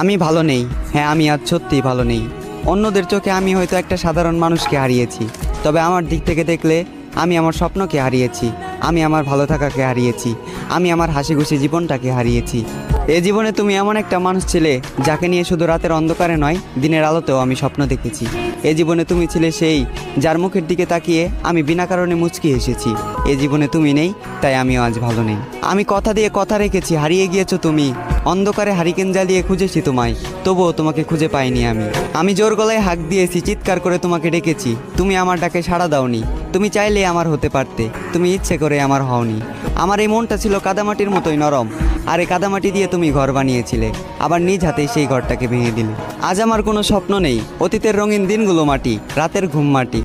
আমি ভালো নেই। হ্যাঁ, আমি আজ সত্যিই ভালো নেই। অন্যদের চোখে আমি হয়তো একটা সাধারণ মানুষকে হারিয়েছি, তবে আমার দিক থেকে দেখলে আমি আমার স্বপ্নকে হারিয়েছি, আমি আমার ভালো থাকাকে হারিয়েছি, আমি আমার হাসি খুশি জীবনটাকে হারিয়েছি। এ জীবনে তুমি এমন একটা মানুষ ছিলে যাকে নিয়ে শুধু রাতের অন্ধকারে নয়, দিনের আলোতেও আমি স্বপ্ন দেখেছি। এ জীবনে তুমি ছিলে সেই যার মুখের দিকে তাকিয়ে আমি বিনা কারণে মুচকি এসেছি। এ জীবনে তুমি নেই, তাই আমিও আজ ভালো নেই। আমি কথা দিয়ে কথা রেখেছি, হারিয়ে গিয়েছো তুমি। অন্ধকারে হারিকেন জ্বালিয়ে খুঁজেছি তোমায়, তবুও তোমাকে খুঁজে পাইনি আমি। আমি জোর গলায় হাঁক দিয়েছি, চিৎকার করে তোমাকে ডেকেছি, তুমি আমার ডাকে সাড়া দাওনি। তুমি চাইলে আমার হতে পারতে, তুমি ইচ্ছে করে আমার হওনি। আমার এই মনটা ছিল কাদামাটির মতোই নরম, আর এই কাদামাটি দিয়ে তুমি ঘর বানিয়েছিলে, আবার নিজ হাতেই সেই ঘরটাকে ভেঙে দিলে। আজ আমার কোনো স্বপ্ন নেই, অতীতের রঙিন দিনগুলো মাটি, রাতের ঘুম মাটি।